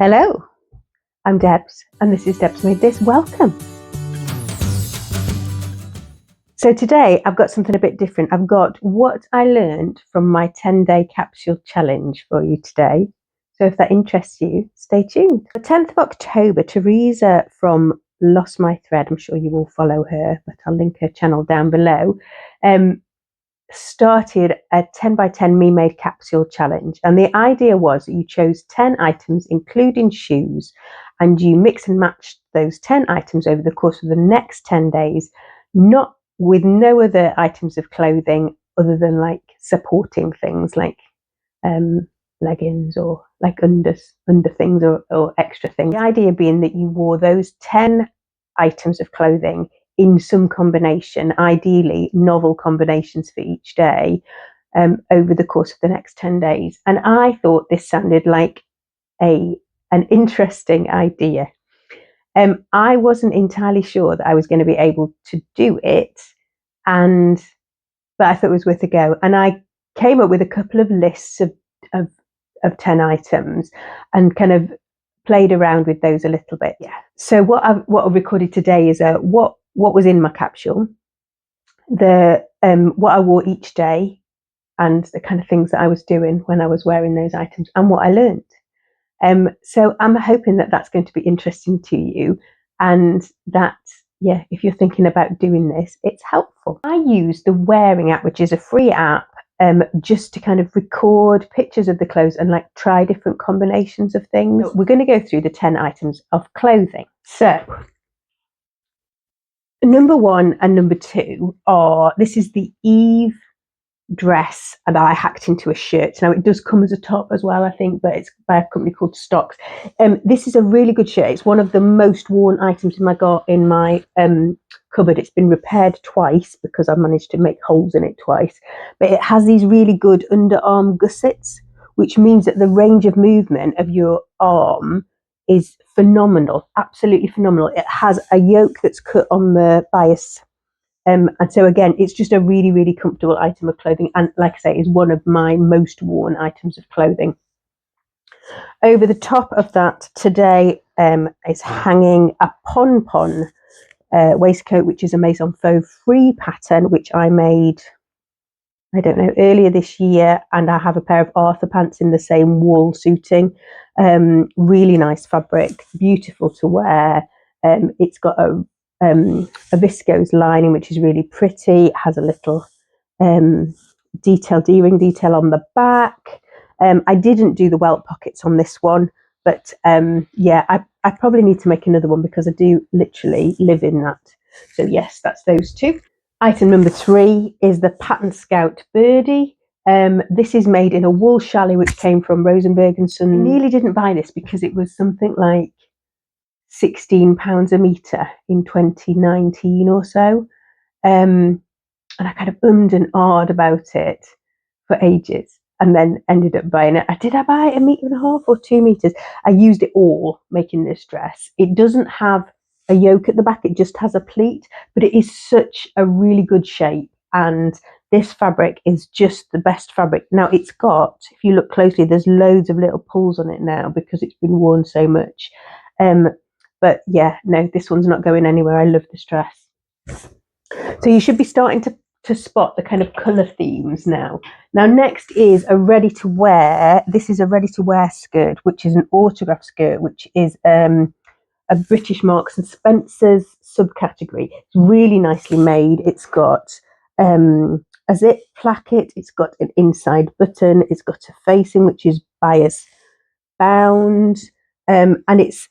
Hello, I'm Debs and this is Debs Made This. Welcome. So today I've got something a bit different. I've got what I learned from my 10-day capsule challenge for you today. So if that interests you, stay tuned. The 10th of October, Theresa from Lost My Thread, I'm sure you will follow her, but I'll link her channel down below, started a 10 by 10 memade capsule challenge. And the idea was that you chose 10 items, including shoes, and you mix and match those 10 items over the course of the next 10 days, not with no other items of clothing other than like supporting things like leggings or like under things or extra things. The idea being that you wore those 10 items of clothing in some combination, ideally novel combinations for each day, over the course of the next 10 days. And I thought this sounded like an interesting idea. I wasn't entirely sure that I was going to be able to do it, but I thought it was worth a go. And I came up with a couple of lists of 10 items and kind of played around with those a little bit. Yeah. So what I've recorded today is what was in my capsule, what I wore each day, and the kind of things that I was doing when I was wearing those items, and what I learned. So I'm hoping that that's going to be interesting to you, and that, yeah, if you're thinking about doing this, it's helpful. I use the Wearing app, which is a free app, just to kind of record pictures of the clothes and like try different combinations of things. So we're going to go through the 10 items of clothing. So number 1 and number 2 are, this is the Eve dress and I hacked into a shirt. Now it does come as a top as well, I think, but it's by a company called Stoxk. This is a really good shirt. It's one of the most worn items in my cupboard. It's been repaired twice because I managed to make holes in it twice, but it has these really good underarm gussets, which means that the range of movement of your arm is phenomenal, absolutely phenomenal. It has a yoke that's cut on the bias. And so again, it's just a really, really comfortable item of clothing. And like I say, is one of my most worn items of clothing. Over the top of that today is hanging a Pompon waistcoat, which is a Maison Faux free pattern, which I made, I don't know, earlier this year. And I have a pair of Arthur pants in the same wool suiting. Really nice fabric, beautiful to wear. It's got a viscose lining, which is really pretty. It has a little D-ring detail on the back. I didn't do the welt pockets on this one, but yeah, I probably need to make another one because I do literally live in that. So yes, that's those 2. Item number 3 is the Pattern Scout Byrdie. This is made in a wool challis, which came from Rosenberg & Son. I nearly didn't buy this because it was something like £16 a metre in 2019 or so. And I kind of ummed and ahed about it for ages and then ended up buying it. Did I buy 1.5 meters or 2 meters? I used it all making this dress. It doesn't have a yoke at the back, it just has a pleat, but it is such a really good shape. And this fabric is just the best fabric. Now it's got, if you look closely, there's loads of little pulls on it now because it's been worn so much. But yeah, no, this one's not going anywhere. I love this dress. So you should be starting to spot the kind of colour themes now. Now next is a ready-to-wear. This is a ready-to-wear skirt, which is an autograph skirt, which is a British Marks and Spencer's subcategory. It's really nicely made. It's got a zip placket. It's got an inside button. It's got a facing, which is bias bound. And it's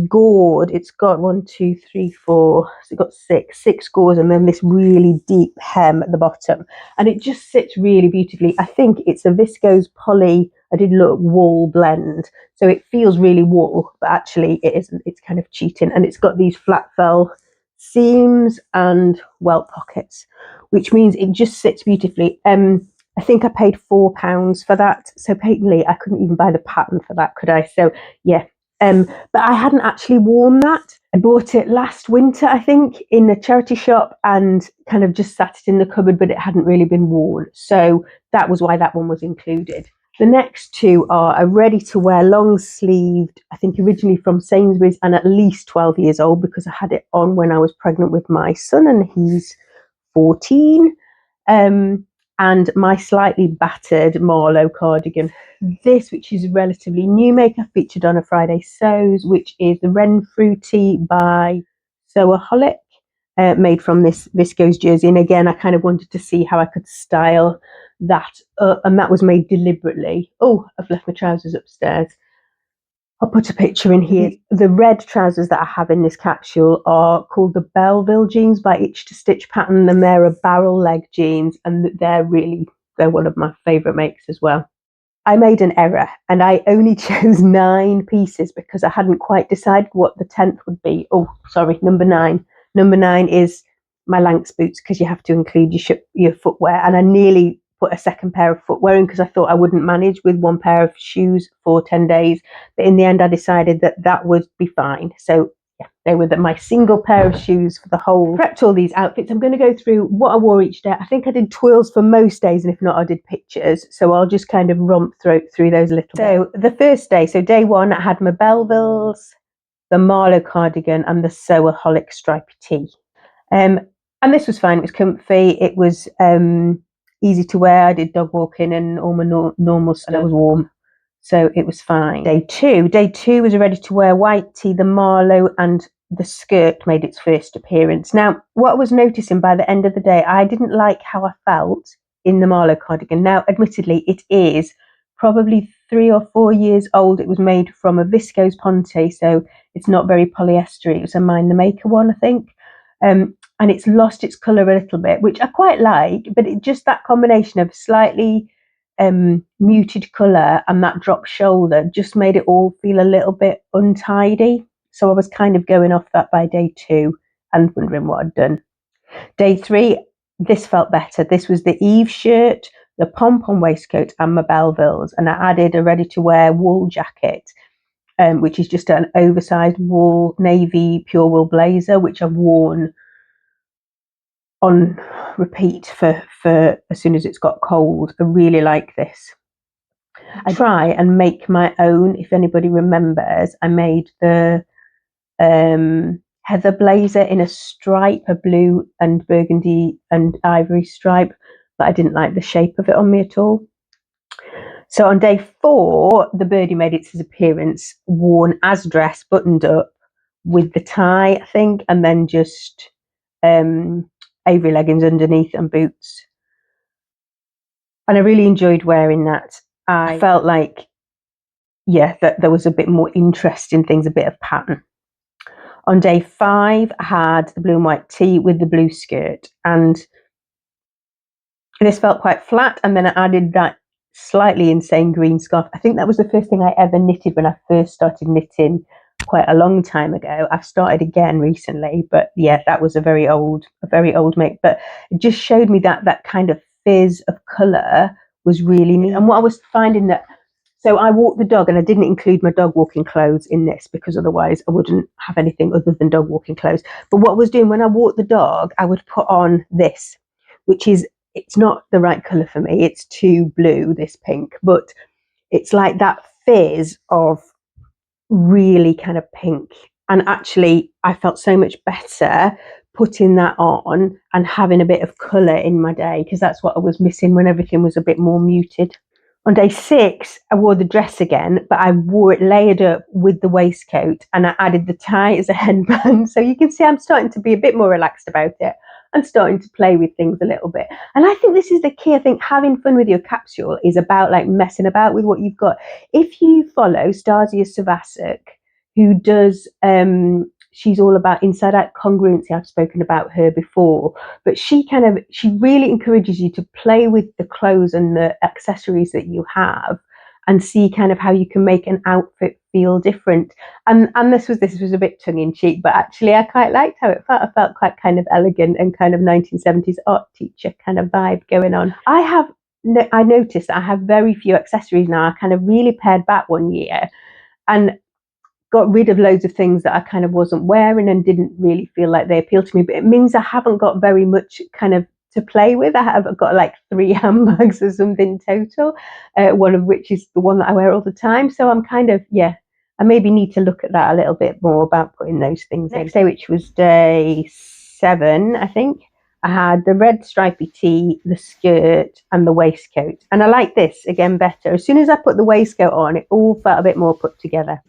gored. It's got 1, 2, 3, 4. So it's got six gores, and then this really deep hem at the bottom, and it just sits really beautifully. I think it's a viscose poly. I did look wool blend, so it feels really wool, but actually it isn't. It's kind of cheating, and it's got these flat fell seams and welt pockets, which means it just sits beautifully. I think I paid £4 for that, so patently I couldn't even buy the pattern for that, could I? So yeah. But I hadn't actually worn that. I bought it last winter, I think, in a charity shop and kind of just sat it in the cupboard, but it hadn't really been worn. So that was why that one was included. The next two are a ready-to-wear long-sleeved, I think originally from Sainsbury's and at least 12 years old because I had it on when I was pregnant with my son and he's 14. And my slightly battered Marlo cardigan. This, which is relatively new make, I featured on a Friday Sews, which is the Renfrew tee by Sewaholic, made from this viscose jersey. And again, I kind of wanted to see how I could style that, and that was made deliberately. Oh, I've left my trousers upstairs. I'll put a picture in here. The red trousers that I have in this capsule are called the Belleville jeans by Itch to Stitch pattern, and they're a barrel leg jeans, and they're one of my favourite makes as well. I made an error and I only chose 9 pieces because I hadn't quite decided what the 10th would be. Oh, sorry, number 9. Number 9 is my Lanks boots because you have to include your footwear, and I nearly put a second pair of footwear in because I thought I wouldn't manage with one pair of shoes for 10 days. But in the end, I decided that would be fine. So yeah, they were my single pair of shoes for the whole. Prepped all these outfits. I'm going to go through what I wore each day. I think I did twirls for most days, and if not, I did pictures. So I'll just kind of romp through those a little bit. So the first day, so day 1, I had my Bellevilles, the Marlo cardigan, and the Sewaholic stripy tee. And this was fine. It was comfy. It was easy to wear. I did dog walking and all my normal stuff. And it was warm, so it was fine. Day 2 was a ready-to-wear white tee. The Marlo and the skirt made its first appearance. Now, what I was noticing by the end of the day, I didn't like how I felt in the Marlo cardigan. Now, admittedly, it is probably 3 or 4 years old. It was made from a viscose ponte, so it's not very polyester. It was a Mind the Maker one, I think. And it's lost its colour a little bit, which I quite like, but just that combination of slightly muted colour and that drop shoulder just made it all feel a little bit untidy. So I was kind of going off that by day 2 and wondering what I'd done. Day 3, this felt better. This was the Eve shirt, the Pompon waistcoat and my Bellevilles, and I added a ready-to-wear wool jacket, which is just an oversized wool, navy pure wool blazer, which I've worn on repeat for as soon as it's got cold. I really like this. I try and make my own. If anybody remembers, I made the heather blazer in a stripe, a blue and burgundy and ivory stripe, but I didn't like the shape of it on me at all. So on day 4, the Byrdie made its appearance, worn as dress, buttoned up with the tie, I think, and then just Avery leggings underneath and boots. And I really enjoyed wearing that. I felt like, yeah, that there was a bit more interest in things, a bit of pattern. On day 5, I had the blue and white tee with the blue skirt, and this felt quite flat, and then I added that slightly insane green scarf. I think that was the first thing I ever knitted when I first started knitting quite a long time ago. I've started again recently, but yeah, that was a very old make, but it just showed me that kind of fizz of colour was really neat. And what I was finding that, so I walked the dog and I didn't include my dog walking clothes in this because otherwise I wouldn't have anything other than dog walking clothes. But what I was doing when I walked the dog, I would put on this, which is, it's not the right colour for me. It's too blue, this pink, but it's like that fizz of really kind of pink. And actually, I felt so much better putting that on and having a bit of colour in my day, because that's what I was missing when everything was a bit more muted. On day 6, I wore the dress again, but I wore it layered up with the waistcoat, and I added the tie as a headband. So you can see I'm starting to be a bit more relaxed about it and starting to play with things a little bit. And I think this is the key. I think having fun with your capsule is about like messing about with what you've got. If you follow Stasia Savasek, who does, she's all about inside out congruency. I've spoken about her before, but she really encourages you to play with the clothes and the accessories that you have and see kind of how you can make an outfit feel different. And this was a bit tongue-in-cheek, but actually I quite liked how it felt. I felt quite kind of elegant and kind of 1970s art teacher kind of vibe going on. I noticed that I have very few accessories now. I kind of really pared back one year and got rid of loads of things that I kind of wasn't wearing and didn't really feel like they appealed to me. But it means I haven't got very much kind of to play with. I've got like 3 handbags or something total, one of which is the one that I wear all the time. So I'm kind of, yeah, I maybe need to look at that a little bit more about putting those things in. Next day, which was day 7, I think, I had the red stripy tee, the skirt and the waistcoat. And I like this again better. As soon as I put the waistcoat on, it all felt a bit more put together.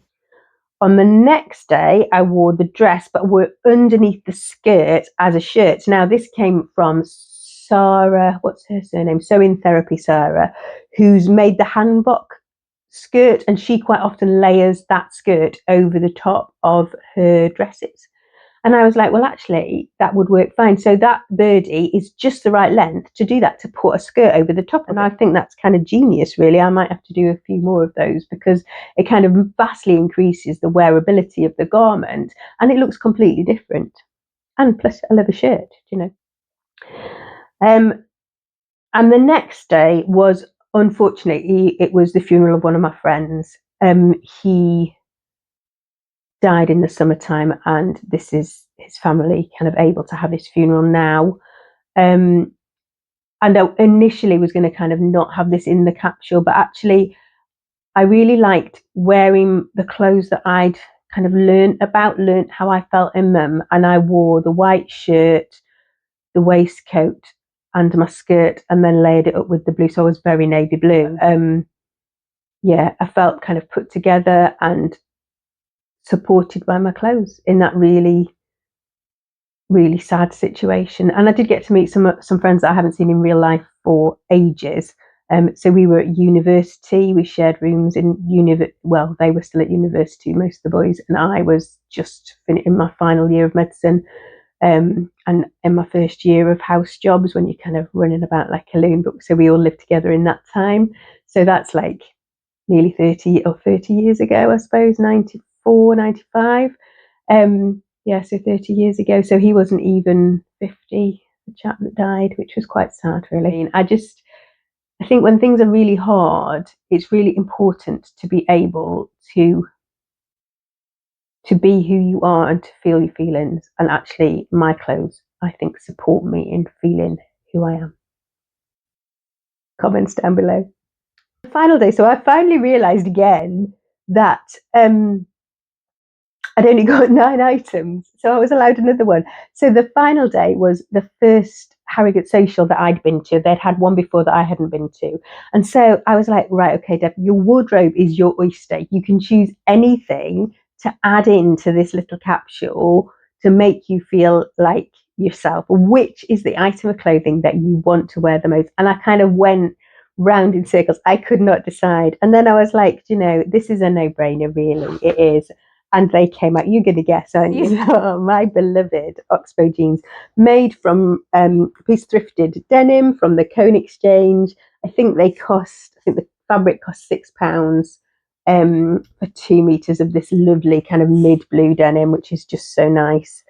On the next day, I wore the dress, but wore underneath the skirt as a shirt. Now, this came from Sarah, what's her surname? Sewing Therapy Sarah, who's made the hanbok skirt, and she quite often layers that skirt over the top of her dresses. And I was like, well, actually, that would work fine. So that Byrdie is just the right length to do that, to put a skirt over the top. And I think that's kind of genius, really. I might have to do a few more of those because it kind of vastly increases the wearability of the garment and it looks completely different. And plus, I love a shirt, you know. And the next day was, unfortunately, it was the funeral of one of my friends. He died in the summertime, and this is his family kind of able to have his funeral now. And I initially was going to kind of not have this in the capsule, but actually I really liked wearing the clothes that I'd kind of learned how I felt in them. And I wore the white shirt, the waistcoat and my skirt, and then layered it up with the blue. So I was very navy blue. Yeah, I felt kind of put together and supported by my clothes in that really, really sad situation. And I did get to meet some friends that I haven't seen in real life for ages. So we were at university, we shared rooms in well, they were still at university, most of the boys, and I was just in my final year of medicine, and in my first year of house jobs, when you're kind of running about like a loon. But so we all lived together in that time. So that's like nearly 30 years ago, I suppose, 94, 95. Yeah, so 30 years ago. So he wasn't even 50, the chap that died, which was quite sad, really. I think when things are really hard, it's really important to be able to be who you are and to feel your feelings. And actually, my clothes, I think, support me in feeling who I am. Comments down below. The final day, so I finally realised again that I'd only got 9 items, so I was allowed another one. So the final day was the first Harrogate social that I'd been to. They'd had one before that I hadn't been to. And so I was like, right, okay, Deb, your wardrobe is your oyster. You can choose anything to add into this little capsule to make you feel like yourself. Which is the item of clothing that you want to wear the most? And I kind of went round in circles. I could not decide. And then I was like, you know, this is a no-brainer, really. It is. And they came out, you're going to guess, aren't you? My beloved Oxbow jeans, made from piece thrifted denim from the Cone Exchange. I think the fabric cost £6 for 2 meters of this lovely kind of mid-blue denim, which is just so nice.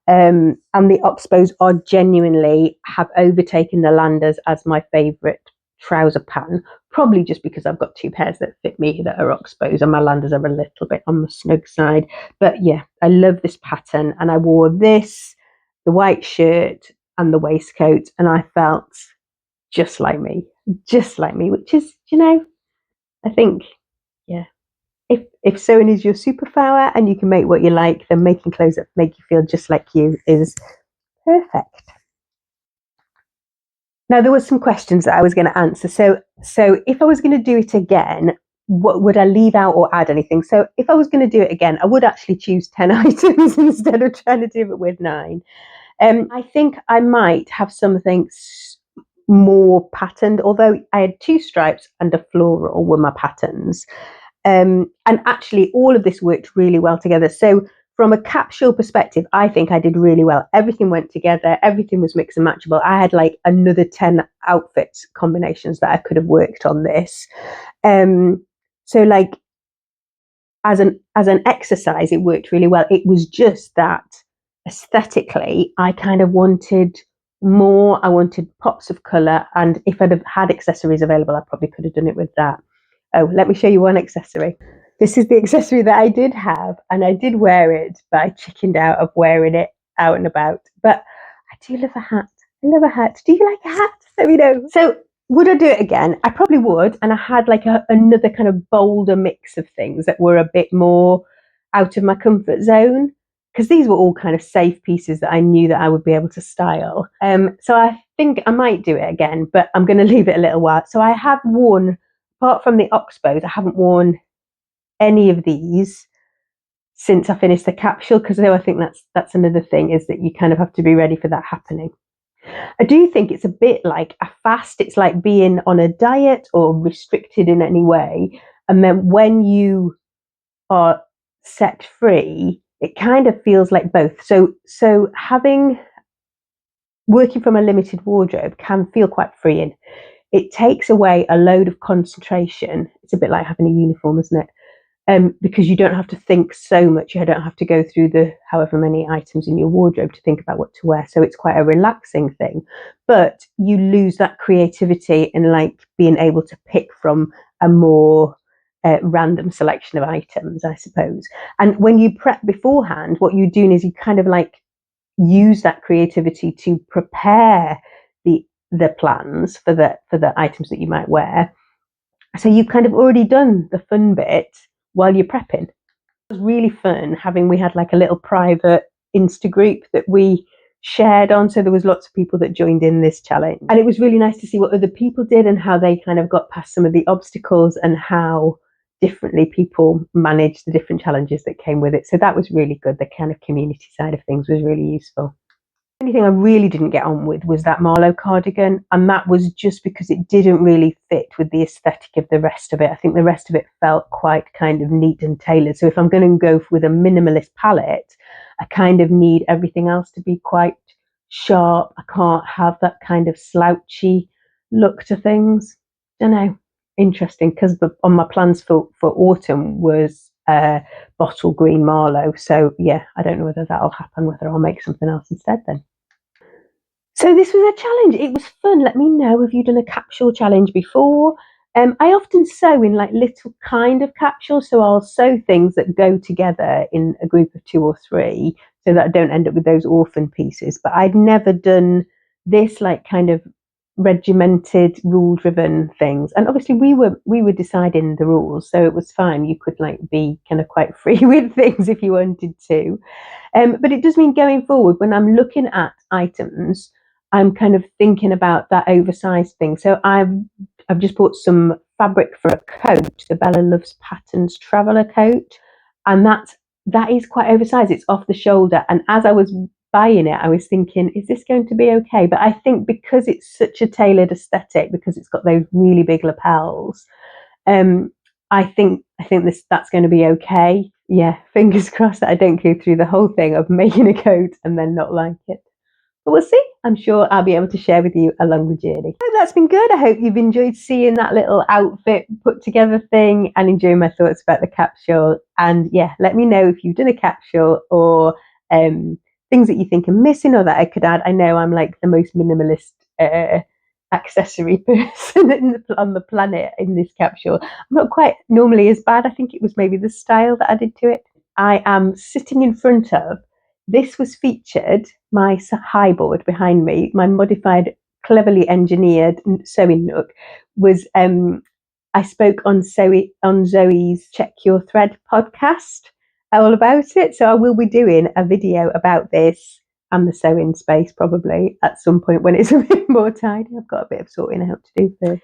And the Oxbows are genuinely have overtaken the Landers as my favourite trouser pattern, probably just because I've got 2 pairs that fit me that are Oxbows, and my Landers are a little bit on the snug side. But yeah, I love this pattern, and I wore this, the white shirt and the waistcoat, and I felt just like me, which is, you know, I think, yeah, if sewing is your superpower and you can make what you like, then making clothes that make you feel just like you is perfect. Now, there were some questions that I was going to answer. So if I was going to do it again, what would I leave out or add anything? So if I was going to do it again, I would actually choose 10 items instead of trying to do it with 9. I think I might have something more patterned, although I had 2 stripes and a floral were my patterns. And actually, all of this worked really well together. So from a capsule perspective, I think I did really well. Everything went together. Everything was mix and matchable. I had like another 10 outfits combinations that I could have worked on this. So like as an exercise, it worked really well. It was just that aesthetically, I kind of wanted more. I wanted pops of colour. And if I'd have had accessories available, I probably could have done it with that. Oh, let me show you one accessory. This is the accessory that I did have, and I did wear it, but I chickened out of wearing it out and about. But I do love a hat. I love a hat. Do you like a hat? Let me know. So would I do it again? I probably would. And I had like another kind of bolder mix of things that were a bit more out of my comfort zone, because these were all kind of safe pieces that I knew that I would be able to style. So I think I might do it again, but I'm going to leave it a little while. So I have worn, apart from the Oxbows, I haven't worn any of these since I finished the capsule, because I think that's another thing, is that you kind of have to be ready for that happening. I do think it's a bit like a fast. It's like being on a diet or restricted in any way. And then when you are set free, it kind of feels like both. So working from a limited wardrobe can feel quite freeing. It takes away a load of concentration. It's a bit like having a uniform, isn't it? Because you don't have to think so much. You don't have to go through the however many items in your wardrobe to think about what to wear. So it's quite a relaxing thing, but you lose that creativity in like being able to pick from a more random selection of items, I suppose. And when you prep beforehand, what you're doing is you kind of like use that creativity to prepare the plans for the items that you might wear. So you've kind of already done the fun bit while you're prepping. It was really fun we had like a little private Insta group that we shared on. So there was lots of people that joined in this challenge. And it was really nice to see what other people did and how they kind of got past some of the obstacles and how differently people managed the different challenges that came with it. So that was really good. The kind of community side of things was really useful. The only thing I really didn't get on with was that Marlo cardigan, and that was just because it didn't really fit with the aesthetic of the rest of it. I think the rest of it felt quite kind of neat and tailored. So if I'm going to go with a minimalist palette, I kind of need everything else to be quite sharp. I can't have that kind of slouchy look to things. I don't know. Interesting, because on my plans for autumn was bottle green Marlo. So yeah, I don't know whether that'll happen, whether I'll make something else instead then. So this was a challenge. It was fun. Let me know, have you done a capsule challenge before? I often sew in like little kind of capsules. So I'll sew things that go together in a group of 2 or 3 so that I don't end up with those orphan pieces. But I'd never done this like kind of regimented, rule-driven things. And obviously we were deciding the rules, so it was fine. You could like be kind of quite free with things if you wanted to. But it does mean going forward, when I'm looking at items, I'm kind of thinking about that oversized thing. So I've just bought some fabric for a coat, the Bella Loves Patterns traveller coat, and that is quite oversized. It's off the shoulder, and as I was buying it, I was thinking, is this going to be okay? But I think because it's such a tailored aesthetic, because it's got those really big lapels, I think that's going to be okay. Yeah, fingers crossed that I don't go through the whole thing of making a coat and then not like it. But we'll see. I'm sure I'll be able to share with you along the journey. I hope that's been good. I hope you've enjoyed seeing that little outfit put together thing and enjoying my thoughts about the capsule. And yeah, let me know if you've done a capsule or things that you think are missing or that I could add. I know I'm like the most minimalist accessory person on the planet in this capsule. I'm not quite normally as bad. I think it was maybe the style that added to it. I am sitting in front of, this was featured, my hiboard behind me, my modified, cleverly engineered sewing nook was, I spoke on Zoe's Check Your Thread podcast all about it. So I will be doing a video about this and the sewing space probably at some point when it's a bit more tidy. I've got a bit of sorting out to do first.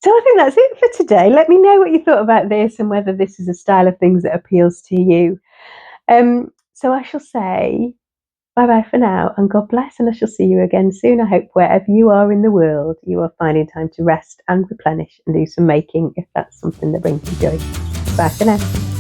So I think that's it for today. Let me know what you thought about this and whether this is a style of things that appeals to you. So I shall say bye-bye for now, and God bless, and I shall see you again soon. I hope wherever you are in the world, you are finding time to rest and replenish and do some making if that's something that brings you joy. Bye for now.